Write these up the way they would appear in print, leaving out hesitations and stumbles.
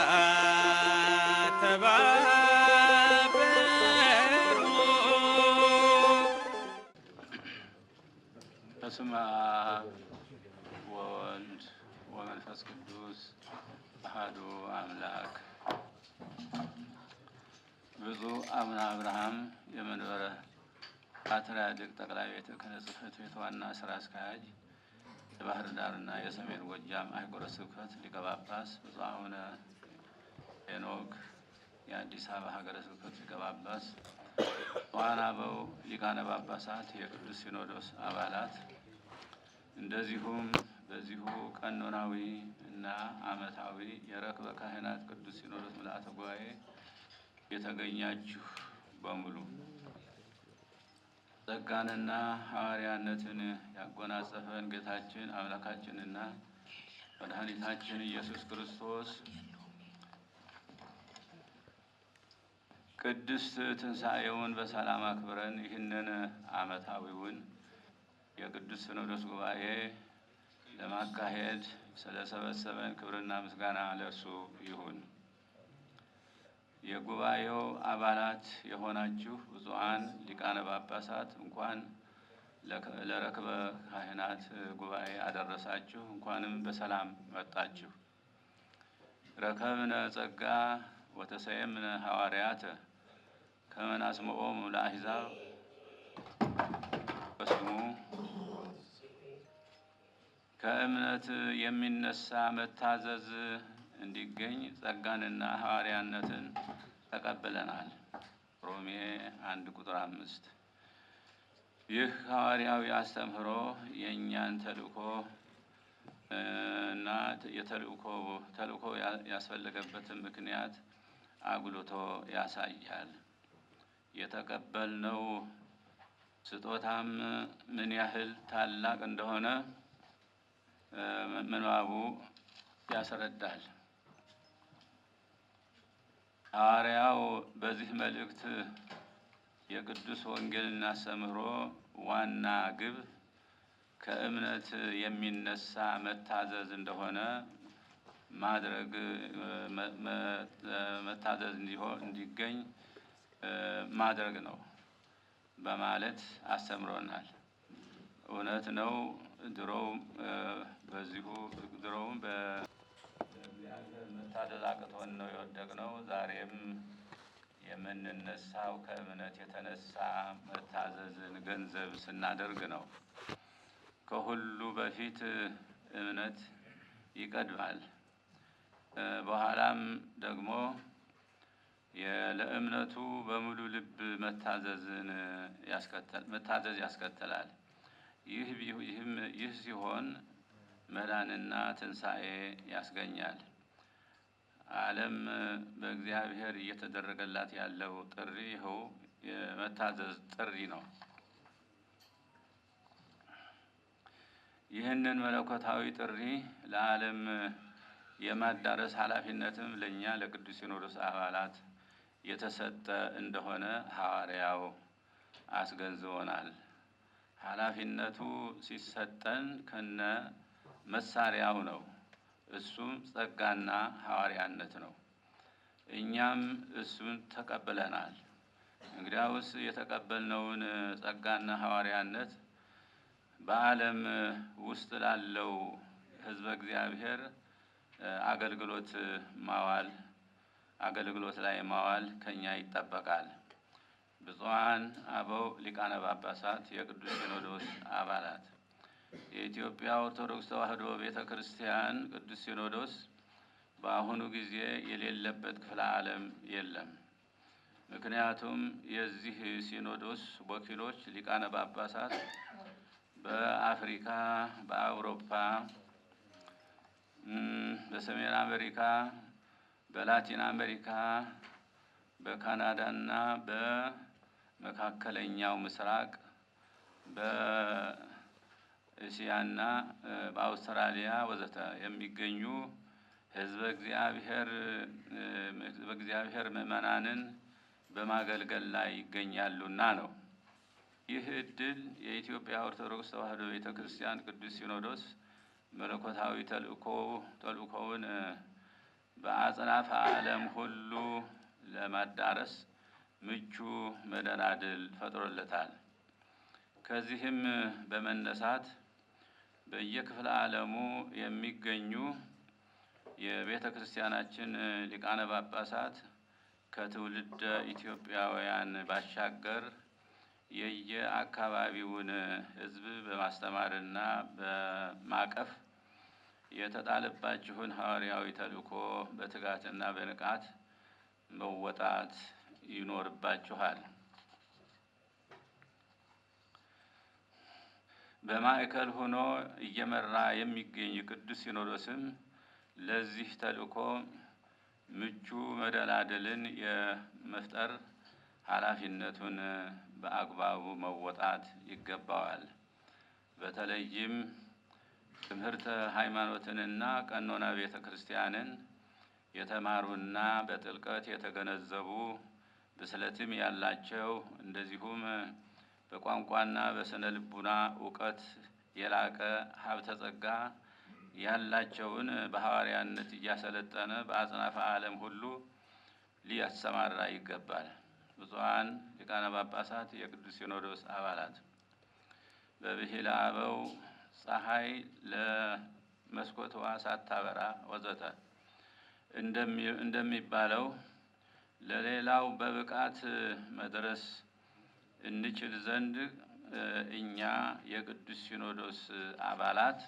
ሐዋርያት ተባበሩ። በስመ አብ ወወልድ ወመንፈስ ቅዱስ አሐዱ አምላክ። ብፁዕ አቡነ አብርሃም የመንበረ ፓትርያርክ ጠቅላይ ቤተ ክህነት ጽሕፈት ቤት ዋና ስራ አስኪያጅ፣ የባህር ዳርና የሰሜን ጎጃም አህጉረ ስብከት ሊቀ ጳጳስ፣ ብፁዕ አቡነ ሄኖክ የአዲስ አበባ ሀገረ ስብከት ሊቀ ጳጳስ፣ ብፁዓን አበው ሊቃነ ጳጳሳት፣ የቅዱስ ሲኖዶስ አባላት፣ እንደዚሁም በዚሁ ቀኖናዊ እና ዓመታዊ የረክበ ካህናት ቅዱስ ሲኖዶስ ምልዓተ ጉባኤ የተገኛችሁ በሙሉ ጸጋንና ሐዋርያነትን ያጎናጸፈን ጌታችን አምላካችንና መድኃኒታችን ኢየሱስ ክርስቶስ ቅድስት ትንሣኤውን በሰላም አክብረን ይህንን ዓመታዊውን የቅዱስ ሲኖዶስ ጉባኤ ለማካሄድ ስለሰበሰበን ክብርና ምስጋና ለእርሱ ይሁን። የጉባኤው አባላት የሆናችሁ ብፁዓን ሊቃነ ጳጳሳት እንኳን ለረክበ ካህናት ጉባኤ አደረሳችሁ። እንኳንም በሰላም መጣችሁ። ረከብነ ጸጋ ወተሰየምነ ሐዋርያተ ከመ ናስምዖሙ ለአሕዛብ በስሙ። ከእምነት የሚነሳ መታዘዝ እንዲገኝ ጸጋንና ሐዋርያነትን ተቀብለናል። ሮሜ 1:5። ይህ ሐዋርያዊ አስተምህሮ የእኛን ተልእኮ እና ተልእኮ ያስፈለገበትን ምክንያት አጉልቶ ያሳያል። የተቀበልነው ስጦታም ምን ያህል ታላቅ እንደሆነ ምንባቡ ያስረዳል። ሐዋርያው በዚህ መልእክት የቅዱስ ወንጌልን አስተምህሮ ዋና ግብ ከእምነት የሚነሳ መታዘዝ እንደሆነ ማድረግ መታዘዝ እንዲገኝ ማድረግ ነው በማለት አስተምሮናል። እውነት ነው። ድሮውም በእግዚአብሔር መታዘዝ አቅቶን ነው የወደቅነው። ዛሬም የምንነሳው ከእምነት የተነሳ መታዘዝን ገንዘብ ስናደርግ ነው። ከሁሉ በፊት እምነት ይቀድማል። በኋላም ደግሞ ለእምነቱ በሙሉ ልብ መታዘዝ ያስከትላል። ይህ ሲሆን መዳንና ትንሣኤ ያስገኛል። ዓለም በእግዚአብሔር እየተደረገላት ያለው ጥሪ ይኸው የመታዘዝ ጥሪ ነው። ይህንን መለኮታዊ ጥሪ ለዓለም የማዳረስ ኃላፊነትም ለእኛ ለቅዱስ ሲኖዶስ አባላት የተሰጠ እንደሆነ ሐዋርያው አስገንዝቦናል። ኃላፊነቱ ሲሰጠን ከነ መሳሪያው ነው። እሱም ጸጋና ሐዋርያነት ነው። እኛም እሱን ተቀብለናል። እንግዲያውስ የተቀበልነውን ጸጋና ሐዋርያነት በዓለም ውስጥ ላለው ሕዝበ እግዚአብሔር አገልግሎት ላይ ማዋል ከኛ ይጠበቃል። ብፁዓን አበው ሊቃነ ጳጳሳት፣ የቅዱስ ሲኖዶስ አባላት፣ የኢትዮጵያ ኦርቶዶክስ ተዋሕዶ ቤተ ክርስቲያን ቅዱስ ሲኖዶስ በአሁኑ ጊዜ የሌለበት ክፍለ ዓለም የለም። ምክንያቱም የዚህ ሲኖዶስ ወኪሎች ሊቃነ ጳጳሳት በአፍሪካ፣ በአውሮፓ፣ በሰሜን አሜሪካ፣ በላቲን አሜሪካ፣ በካናዳና በመካከለኛው ምስራቅ፣ በእስያና በአውስትራሊያ ወዘተ የሚገኙ ሕዝበ እግዚአብሔር ምእመናንን በማገልገል ላይ ይገኛሉና ነው። ይህ ዕድል የኢትዮጵያ ኦርቶዶክስ ተዋሕዶ ቤተ ክርስቲያን ቅዱስ ሲኖዶስ መለኮታዊ ተልእኮውን በአጽናፈ ዓለም ሁሉ ለማዳረስ ምቹ መደላድል ፈጥሮለታል። ከዚህም በመነሳት በየክፍለ ዓለሙ የሚገኙ የቤተ ክርስቲያናችን ሊቃነ ጳጳሳት ከትውልደ ኢትዮጵያውያን ባሻገር የየአካባቢውን ሕዝብ በማስተማርና በማቀፍ የተጣለባችሁን ሐዋርያዊ ተልእኮ በትጋትና በንቃት መወጣት ይኖርባችኋል። በማዕከል ሆኖ እየመራ የሚገኝ ቅዱስ ሲኖዶስም ለዚህ ተልእኮ ምቹ መደላደልን የመፍጠር ኃላፊነቱን በአግባቡ መወጣት ይገባዋል። በተለይም ትምህርተ ሃይማኖትንና ቀኖና ቤተ ክርስቲያንን የተማሩና በጥልቀት የተገነዘቡ ብስለትም ያላቸው እንደዚሁም በቋንቋና በስነ ልቡና እውቀት የላቀ ሀብተ ጸጋ ያላቸውን በሐዋርያነት እያሰለጠነ በአጽናፈ ዓለም ሁሉ ሊያሰማራ ይገባል። ብፁዓን ሊቃነ ጳጳሳት፣ የቅዱስ ሲኖዶስ አባላት፣ በብሂለ አበው ፀሐይ ለመስኮትዋ ሳታበራ ወዘተ እንደሚባለው ለሌላው በብቃት መድረስ እንችል ዘንድ እኛ የቅዱስ ሲኖዶስ አባላት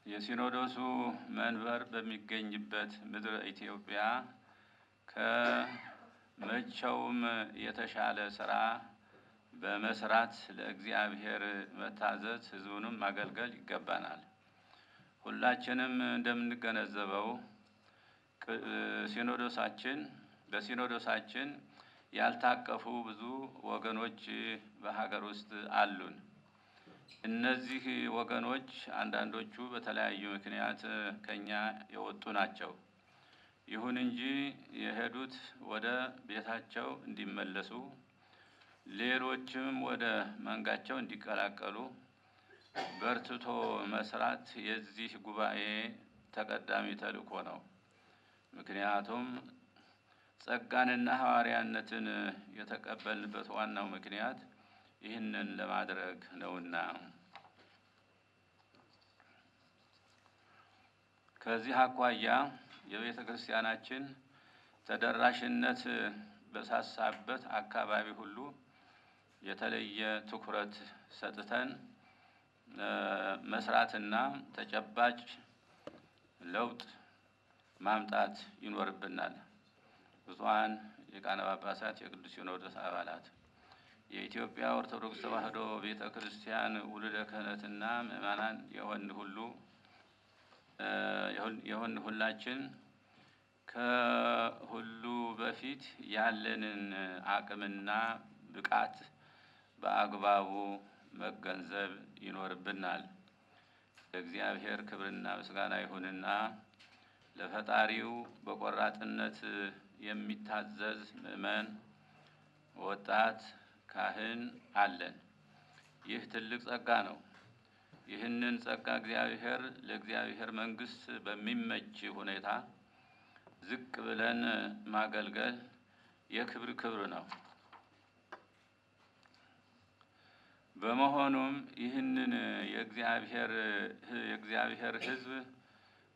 የሲኖዶሱ መንበር በሚገኝበት ምድረ ኢትዮጵያ ከመቼውም የተሻለ ስራ በመስራት ለእግዚአብሔር መታዘዝ፣ ሕዝቡንም ማገልገል ይገባናል። ሁላችንም እንደምንገነዘበው በሲኖዶሳችን ያልታቀፉ ብዙ ወገኖች በሀገር ውስጥ አሉን። እነዚህ ወገኖች አንዳንዶቹ በተለያዩ ምክንያት ከኛ የወጡ ናቸው። ይሁን እንጂ የሄዱት ወደ ቤታቸው እንዲመለሱ፣ ሌሎችም ወደ መንጋቸው እንዲቀላቀሉ በርትቶ መስራት የዚህ ጉባኤ ተቀዳሚ ተልእኮ ነው። ምክንያቱም ጸጋንና ሐዋርያነትን የተቀበልንበት ዋናው ምክንያት ይህንን ለማድረግ ነውና። ከዚህ አኳያ የቤተ ክርስቲያናችን ተደራሽነት በሳሳበት አካባቢ ሁሉ የተለየ ትኩረት ሰጥተን መስራትና ተጨባጭ ለውጥ ማምጣት ይኖርብናል። ብፁዓን ሊቃነ ጳጳሳት፣ የቅዱስ ሲኖዶስ አባላት፣ የኢትዮጵያ ኦርቶዶክስ ተዋሕዶ ቤተ ክርስቲያን ውሉደ ክህነትና ምእመናን የሆን ሁላችን ከሁሉ በፊት ያለንን አቅምና ብቃት በአግባቡ መገንዘብ ይኖርብናል። ለእግዚአብሔር ክብርና ምስጋና ይሁንና ለፈጣሪው በቆራጥነት የሚታዘዝ ምእመን፣ ወጣት ካህን አለን። ይህ ትልቅ ጸጋ ነው። ይህንን ጸጋ ለእግዚአብሔር መንግሥት በሚመች ሁኔታ ዝቅ ብለን ማገልገል የክብር ነው። በመሆኑም ይህንን የእግዚአብሔር ሕዝብ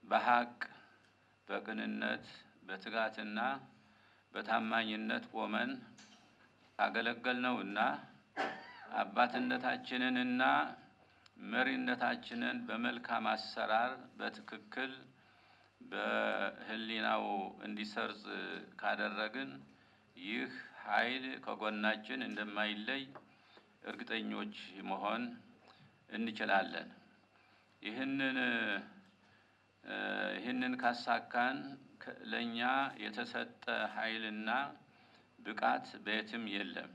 በሀቅ፣ በቅንነት፣ በትጋትና በታማኝነት ቆመን አገለገልነውና አባትነታችንንና መሪነታችንን በመልካም አሰራር በትክክል በሕሊናው እንዲሰርጽ ካደረግን ይህ ኃይል ከጎናችን እንደማይለይ እርግጠኞች መሆን እንችላለን። ይህንን ካሳካን ለእኛ የተሰጠ ኃይልና ብቃት በየትም የለም።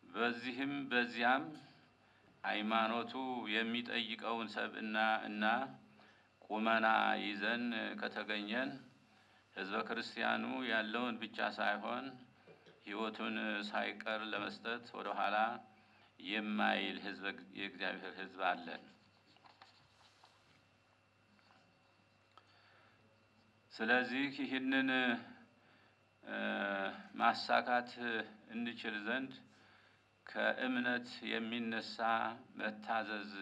በዚህም በዚያም ሃይማኖቱ የሚጠይቀውን ሰብእና እና ቁመና ይዘን ከተገኘን ሕዝበ ክርስቲያኑ ያለውን ብቻ ሳይሆን ሕይወቱን ሳይቀር ለመስጠት ወደ ኋላ የማይል ህዝብ የእግዚአብሔር ህዝብ አለን። ስለዚህ ይህንን ማሳካት እንችል ዘንድ ከእምነት የሚነሳ መታዘዝ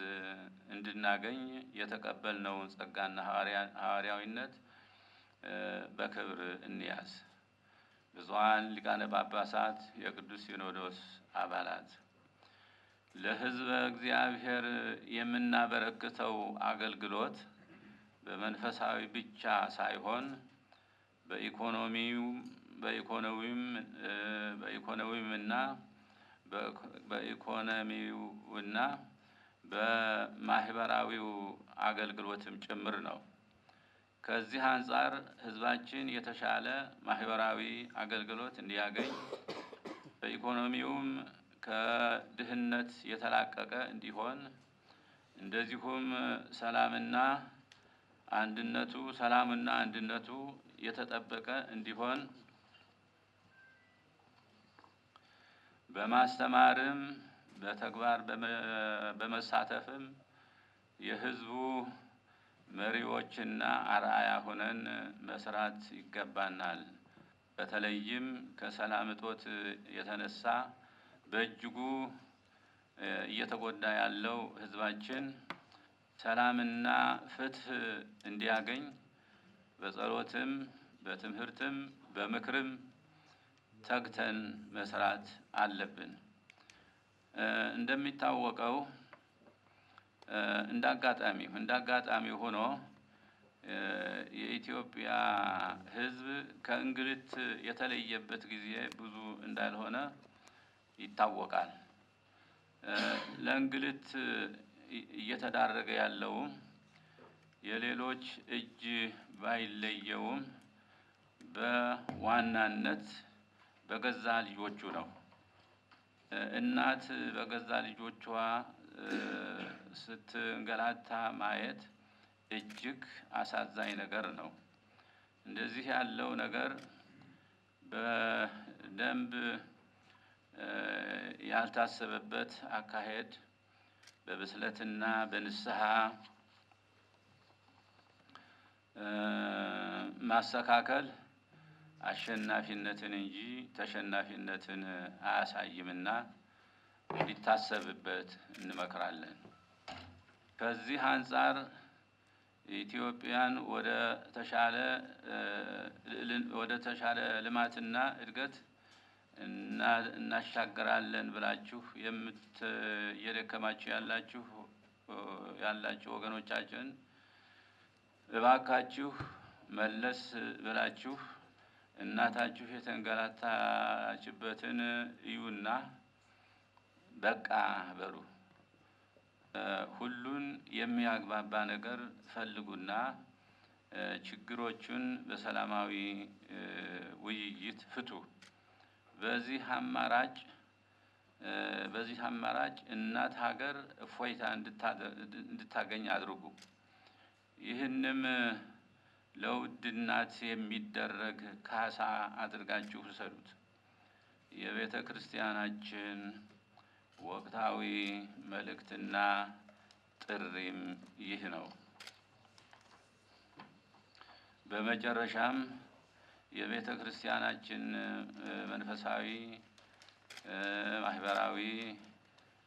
እንድናገኝ የተቀበልነውን ጸጋና ሐዋርያዊነት በክብር እንያዝ። ብዙኃን ሊቃነ ጳጳሳት፣ የቅዱስ ሲኖዶስ አባላት ለሕዝበ እግዚአብሔር የምናበረክተው አገልግሎት በመንፈሳዊ ብቻ ሳይሆን በኢኮኖሚውና በማህበራዊው አገልግሎትም ጭምር ነው። ከዚህ አንጻር ህዝባችን የተሻለ ማህበራዊ አገልግሎት እንዲያገኝ፣ በኢኮኖሚውም ከድህነት የተላቀቀ እንዲሆን፣ እንደዚሁም ሰላምና አንድነቱ የተጠበቀ እንዲሆን በማስተማርም በተግባር በመሳተፍም የህዝቡ መሪዎችና አርአያ ሆነን መስራት ይገባናል። በተለይም ከሰላም እጦት የተነሳ በእጅጉ እየተጎዳ ያለው ህዝባችን ሰላምና ፍትህ እንዲያገኝ በጸሎትም በትምህርትም በምክርም ተግተን መስራት አለብን። እንደሚታወቀው እንዳጋጣሚ ሆኖ የኢትዮጵያ ህዝብ ከእንግልት የተለየበት ጊዜ ብዙ እንዳልሆነ ይታወቃል። ለእንግልት እየተዳረገ ያለው የሌሎች እጅ ባይለየውም በዋናነት በገዛ ልጆቹ ነው። እናት በገዛ ልጆቿ ስትንገላታ ማየት እጅግ አሳዛኝ ነገር ነው። እንደዚህ ያለው ነገር በደንብ ያልታሰበበት አካሄድ በብስለትና በንስሐ ማስተካከል አሸናፊነትን እንጂ ተሸናፊነትን አያሳይምና ሊታሰብበት እንመክራለን። ከዚህ አንጻር ኢትዮጵያን ወደ ተሻለ ልማትና እድገት እናሻግራለን ብላችሁ እየደከማችሁ ያላችሁ ወገኖቻችን እባካችሁ መለስ ብላችሁ እናታችሁ የተንገላታችበትን እዩና በቃ በሉ። ሁሉን የሚያግባባ ነገር ፈልጉና ችግሮቹን በሰላማዊ ውይይት ፍቱ። በዚህ አማራጭ እናት ሀገር እፎይታ እንድታገኝ አድርጉ። ይህንም ለውድ እናት የሚደረግ ካሳ አድርጋችሁ ውሰዱት። የቤተ ክርስቲያናችን ወቅታዊ መልእክትና ጥሪም ይህ ነው። በመጨረሻም የቤተ ክርስቲያናችን መንፈሳዊ፣ ማህበራዊ፣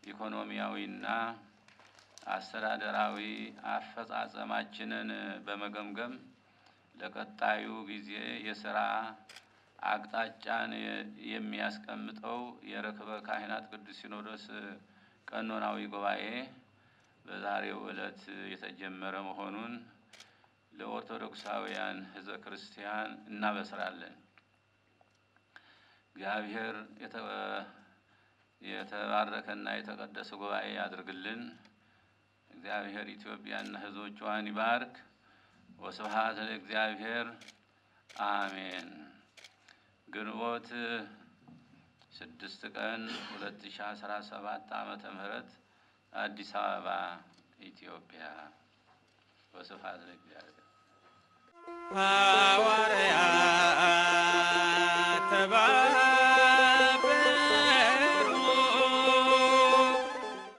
ኢኮኖሚያዊና አስተዳደራዊ አፈጻጸማችንን በመገምገም ለቀጣዩ ጊዜ የሥራ አቅጣጫን የሚያስቀምጠው የርክበ ካህናት ቅዱስ ሲኖዶስ ቀኖናዊ ጉባኤ በዛሬው ዕለት የተጀመረ መሆኑን ለኦርቶዶክሳውያን ሕዝበ ክርስቲያን እናበስራለን። እግዚአብሔር የተባረከና የተቀደሰ ጉባኤ ያድርግልን። እግዚአብሔር ኢትዮጵያና ሕዝቦቿን ይባርክ። ወስብሐት ለእግዚአብሔር አሜን። ግንቦት 6 ቀን 2017 ዓመተ ምህረት አዲስ አበባ ኢትዮጵያ። ወስብሐት ለእግዚአብሔር።